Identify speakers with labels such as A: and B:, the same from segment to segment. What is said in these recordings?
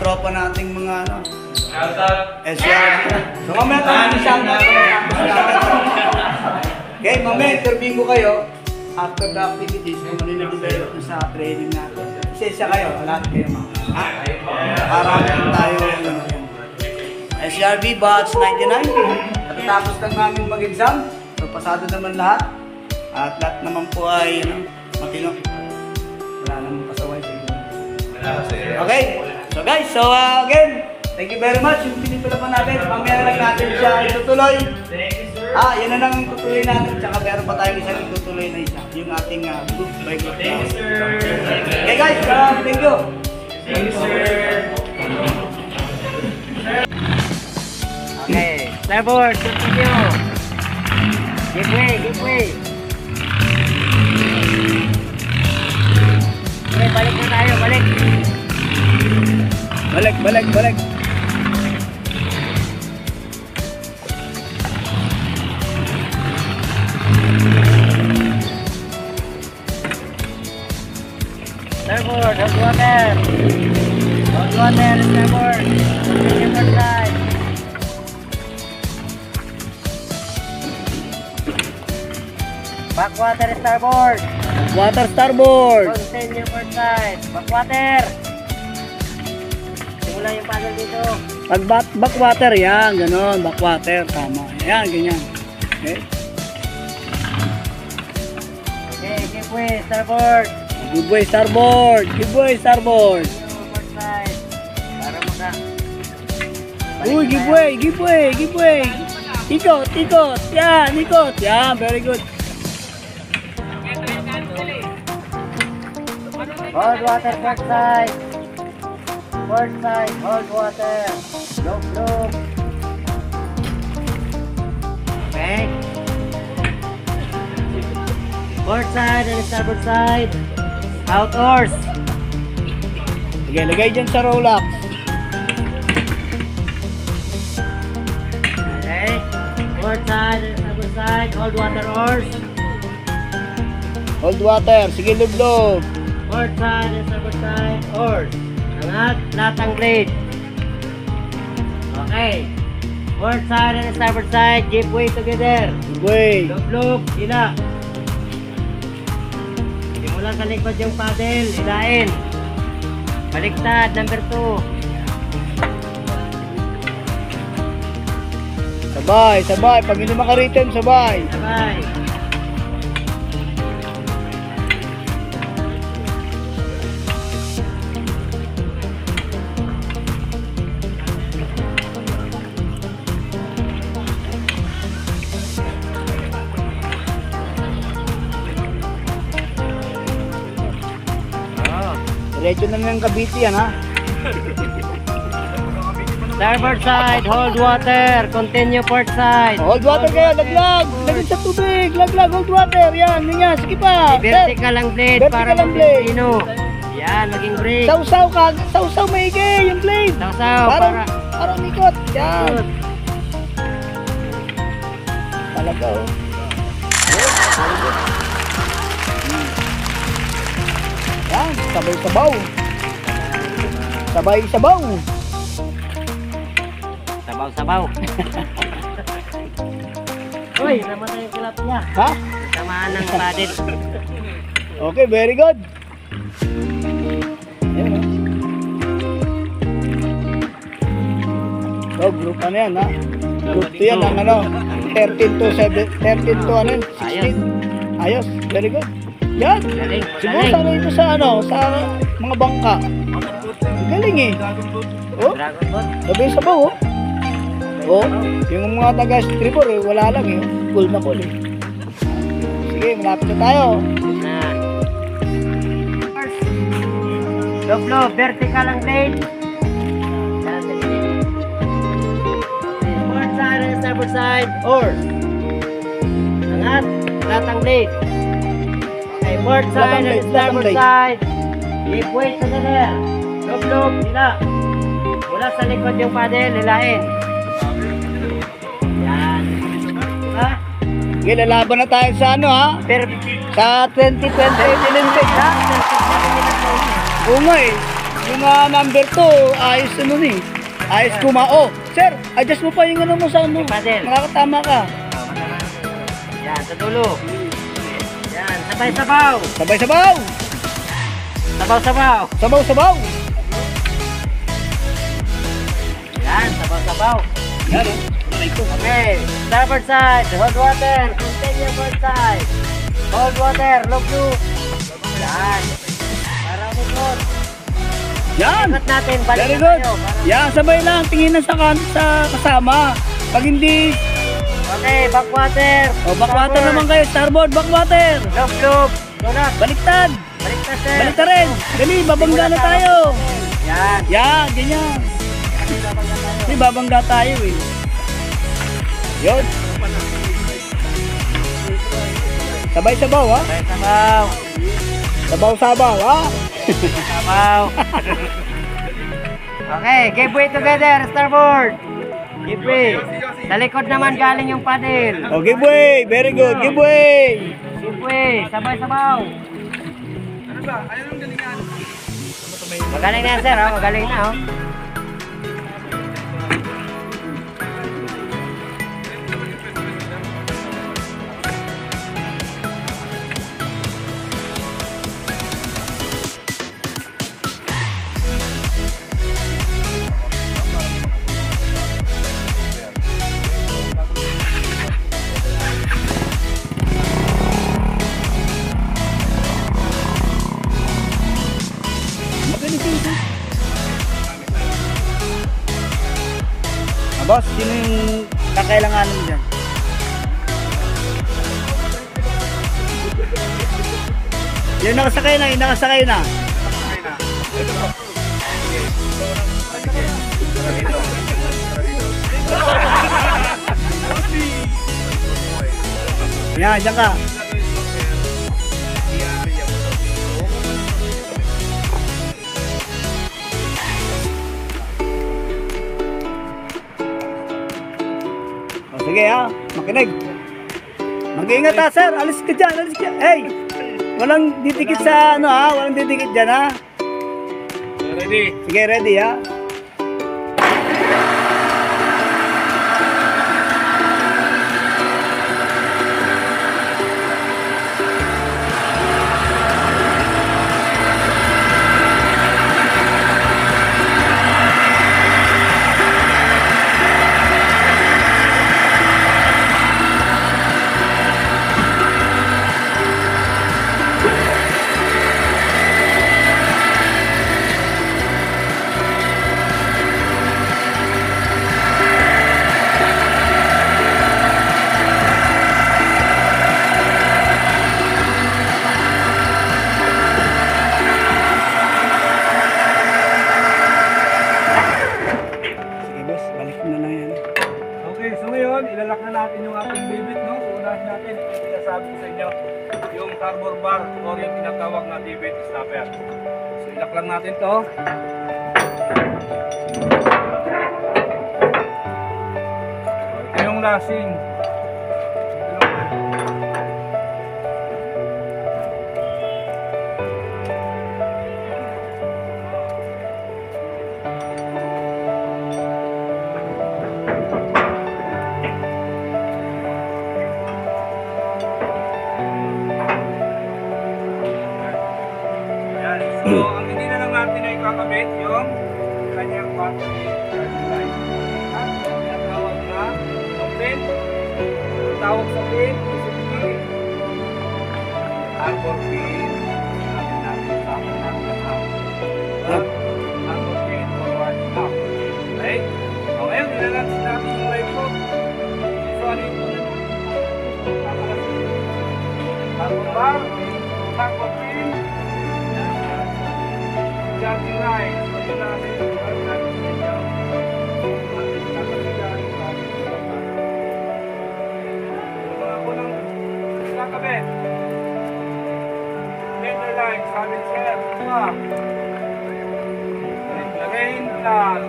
A: tropa nating mga ano. SR. So mamaya tayo shoutout. Okay, mamaya interview ko kayo after the activities kung ano yung develop sa training natin. Isa kayo, lahat kayo mga. Para tayo SRB Batch 99. Tapos lang namin mag-exam. So pasado naman lahat. At lahat naman po ay matino. Wala namang pasaway sa inyo. Okay, so guys, so again, thank you very much. Yung pinipila pa natin, mamaya lang natin siya itutuloy. Yan na lang tutuloy natin. Tsaka meron pa tayong isang itutuloy na isa. Yung ating group by group. Thank you, sir. Okay guys, thank you. Thank you, sir.
B: Okay, starboard, continue. Give way, give way. Okay, balik na tayo, balik.
A: Balik.
B: Starboard, hold water. Hold water, starboard. Continue for side. Backwater, starboard.
A: Water starboard.
B: Continue for side. Backwater. Simula yung paddle dito.
A: Pag backwater, yan, ganon. Backwater, tama. Yan, ganyan. Okay.
B: Okay, give way, starboard.
A: Give way, starboard. Give way, starboard.
B: Continue for side. Para maka...
A: Uy, give way. Ikot. Yan, ikot. Yan, very good.
B: Hold water, port side. Port side, hold water. Look. Okay. Port side and starboard side. Out oars.
A: Sige, lagay dyan sa roll-up.
B: Okay. Port side and starboard side. Hold water oars.
A: Hold water. Sige, lublog.
B: Port side and starboard side. Oars. Angat, latang blade. Okay. Port side and starboard side. Give way together.
A: Give way.
B: Look, hila. Simula sa likod yung paddle, hilain. Baliktad, number 2.
A: Sabay. Pag hindi makaritem, sabay.
B: Sabay.
A: Diretso na ng Cavite yan, ha?
B: Starboard side, hold water. Continue port side.
A: Hold water kayo, laglag. Laglag sa tubig, laglag, hold water. Yan. Sige pa.
B: Vertical ang blade para
A: Vertical ang blade.
B: mag-pino. Yan, maging break.
A: Sausaw maigi yung blade.
B: Sausaw para...
A: Parang ikot. Yan. Talaga, oh. Yan, sabay-sabaw. Sabay-sabaw.
B: Sabaw-sabaw. Uy, namatay yung tilapia.
A: Ha?
B: Tamaan ng paddle.
A: Okay, very good. Ayan, oh. So, group ano yan, ha? Group 2 yan, ang ano, 13 to 16. Ayos, very good. Yan.
B: Galing,
A: Siguro
B: magaling.
A: sana ito sa ano, sa mga bangka. Galing eh. Oh,
B: Dragon boat.
A: sabi sa bawo. Oh, yung mga taga-stripper eh, wala lang eh. Cool na cool eh. Sige, malapit na tayo.
B: Na. Doblo, vertical ang blade. Port side and starboard side, oars. Angat, latang blade. Okay, port side and starboard side. Give way to the left. Doblo, hila. Mula sa likod yung paddle, hilain. Yan. Ha?
A: Sige, lalaban na tayo sa ano ha? Sa 2020 Olympics ha? Oo nga eh. Yung mga number 2, ayos ano ni. Ayos kumao. Sir, adjust mo pa yung ano mo sa ano.
B: Paddle.
A: Makakatama ka.
B: Yan, sa dulo. Yan, sabay-sabaw.
A: Sabay-sabaw.
B: Sabaw-sabaw.
A: Sabaw-sabaw.
B: Yan, sabaw-sabaw.
A: Yan o.
B: Okay, starboard side, hold water, continue board side. Hold water, look loop. Yan. Para umikot.
A: Yan.
B: Ikot natin, balik
A: Very
B: na
A: good.
B: tayo. Para-
A: Yan, sabay lang. Tingin na sa kasama. Pag hindi,
B: Okay, backwater.
A: backwater naman kayo. Starboard, backwater.
B: Loop loop. Donut.
A: Baliktad.
B: Balik na sir.
A: Balik ka rin. Dali, babangga na tayo.
B: Yan.
A: Yan, ganyan. Hindi, babangga tayo eh. Yun. Sabay-sabaw ha.
B: Sabay-sabaw.
A: Sabaw-sabaw ha.
B: Sabaw. Okay, give way together, starboard. Give way. Sa likod naman galing yung paddle.
A: Oh, give way. Very good. Give way.
B: Give way. Sabay-sabaw. Magaling na yan, sir. Oh. Magaling na. Oh.
A: Boss, sino yung kakailanganin mo dyan? Yung nakasakay na, yung nakasakay na. Yan, dyan ka. Sige ha, makinig. Mag-iingat ha sir, alis ka dyan, alis ka. Hey, walang didikit sa ano ha, walang didikit dyan ha.
C: Ready?
A: Sige, ready ha. Sige boss, balik na lang yan.
C: Okay, so ngayon, ilalak na natin yung ating bibit, no? So, unahin natin, yung sinasabi ko sa inyo, yung carbon bar or yung tinatawag na bibit stopper. So, ilak lang natin to. So, ito yung lasing. Ayan. So, ang hindi na lang natin ay kakabit yung kanyang battery charging light. At yung tawag na yung pin. Yung tawag sa pin is yung arbor pin. Sabi natin sa akin natin ang arbor pin forward up. Okay? So, ngayon, nilalans natin yung light bulb. So, ano yung tunay mo? Arbor bar, arbor pin, charging line. So, yun natin yung natin sa inyo. Ating kakasigan sa ating pagkakas. So, mga unang kakabit. Center line, sabi sir. Diba? Rain plan.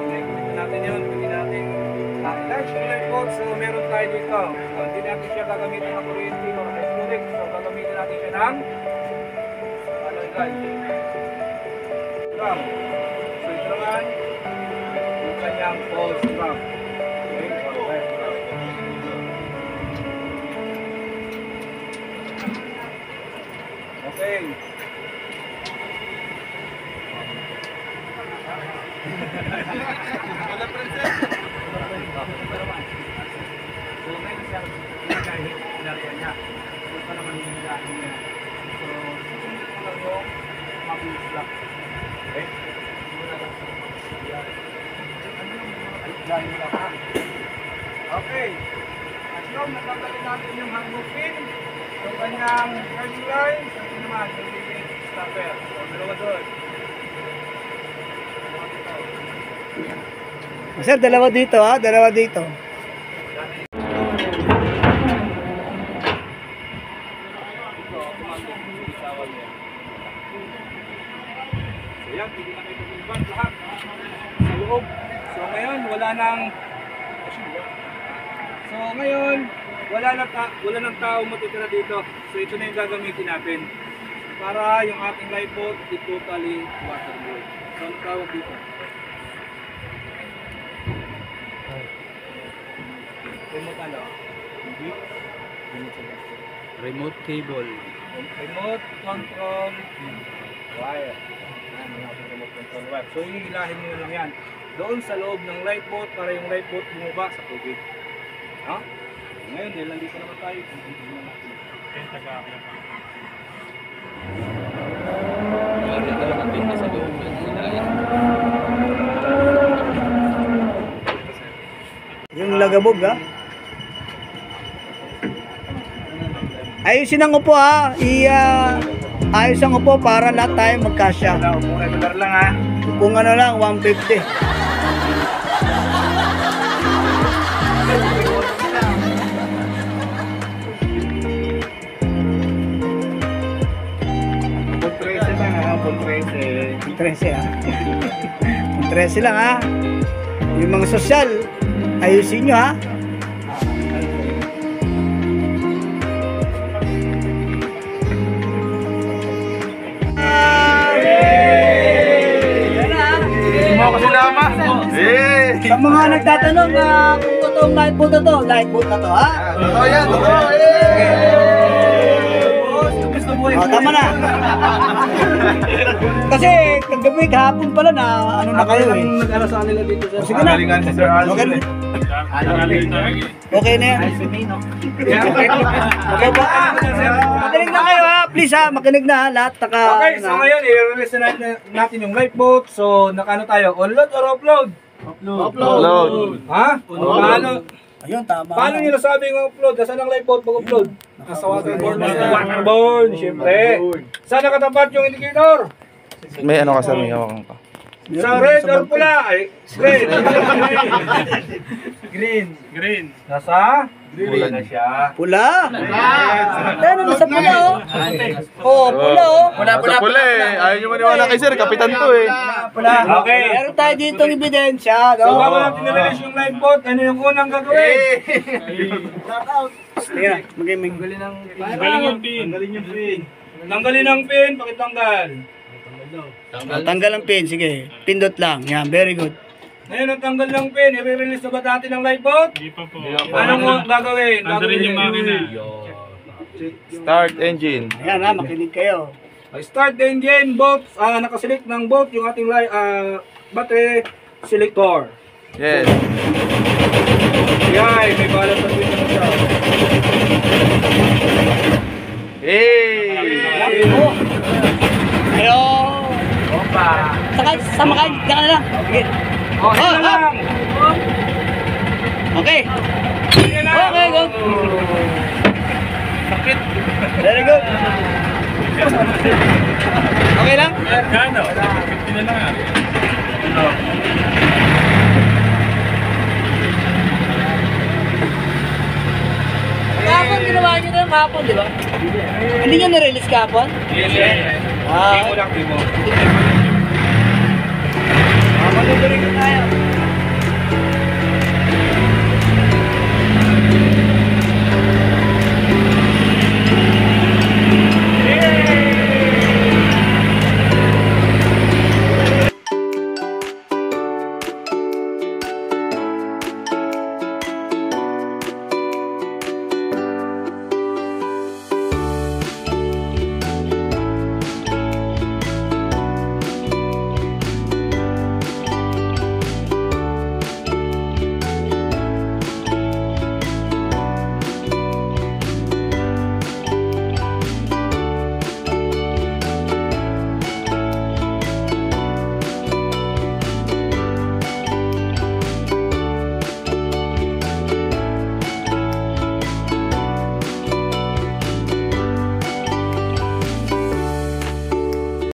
C: Nakikita natin yun. Pwede natin i-large yung light bulb. So, meron tayo dito. So, hindi natin siya gagamitin ng kuryente o electronic. So, gagamitin natin siya ng ano guys. drum. Sentralan yung kanyang false drum. Okay, false drum. Okay. So, ngayon siya, kahit pinarihan niya. So, pa naman yung nilahin niya. So, susunod ko lang yung mabilis lang. Okay? Okay. At yung natanggalin natin yung hanging pin, yung kanyang curving line, sa ito naman, yung leading stopper. So, dalawa doon.
A: Sir, dalawa dito ha, dalawa dito.
C: Ayan, pwede na kayo tumulban lahat sa loob. So ngayon, wala nang tao matitira dito. So ito na yung gagamitin natin para yung ating lifeboat is totally waterborne. So ang tawag dito? Remote ano?
D: Remote cable.
C: Remote control wire. Remote control wire. So hihilahin nyo lang yan doon sa loob ng lifeboat para yung lifeboat bumaba sa tubig. Ha? Ngayon, dahil nandito naman tayo, hindi na natin.
D: Area talaga pinta sa loob ng ilayan.
A: Yung lagabog ha. Ayusin ang upo ha. Ayos ang upo para lahat tayo magkasya.
C: Upo regular lang ha.
A: Kung ano lang, 150.
C: Pag-13 lang ha. Pag-13.
A: 13 ha. 13 lang ha. Yung mga sosyal, ayusin nyo ha. Sa mga nagtatanong na kung totoong lifeboat na to, lifeboat na to ha?
C: Totoo yan, totoo.
A: Oh, tama na. Kasi kagabi kahapon pala na ano na kayo eh.
C: Nag-aral sa kanila dito sa
A: Sige na.
C: Galingan si Sir Arthur.
A: Okay na yan. Okay ba? Makinig na kayo ha. Please ha, makinig na ha. Lahat taka.
C: Okay, so ngayon i-release na natin yung lifeboat. So, nakano tayo? Onload or offload?
D: Upload.
C: Ha? Paano?
A: Ayun, tama.
C: Paano nyo nasabing upload? Nasaan ang lifeboat pag-upload? Nasa waterborne. Waterborne, syempre. Saan nakatapat yung indicator?
D: May ano ka sa may hawakan ka.
C: Sa red or pula? Ay, green. Green. Nasa? Green na siya.
A: Pula. Ano nasa pula oh. Oh, pula oh.
D: Sa pula eh. Ayaw nyo maniwala kay sir. Kapitan to eh.
A: Pula.
C: Okay.
A: Meron tayo dito ng ebidensya.
C: So,
A: No?
C: bago natin nililis yung lifeboat, ano yung unang gagawin?
A: Sige na, mag-gaming.
C: Tanggalin ang pin, pakitanggal.
A: Tanggal ang pin, sige. Pindot lang. Yan, very good.
C: Ngayon, ang tanggal ng pin, i-release na ba natin ang lifeboat? Hindi pa po. Anong gagawin? Andarin yung makina.
D: Start engine.
A: Ayan ha, makinig kayo.
C: Start the engine, boat, nakaselect ng boat yung ating battery selector.
D: Yes.
C: Yay, may balat na dito na siya.
D: Hey!
A: Ayun.
C: Opa!
A: Sama kayo, diyan ka na lang. Sige.
C: Oh, yun na lang!
A: Okay.
C: Yun na lang!
A: Okay, go.
C: Sakit!
A: Very good. Okay lang?
C: Gano? 50 na lang.
A: Kahapon, ginawa nyo na yung kahapon, di ba? Hindi nyo na-release kahapon?
C: Yes, yes.
A: Ah.
C: Hindi mo lang, di mo.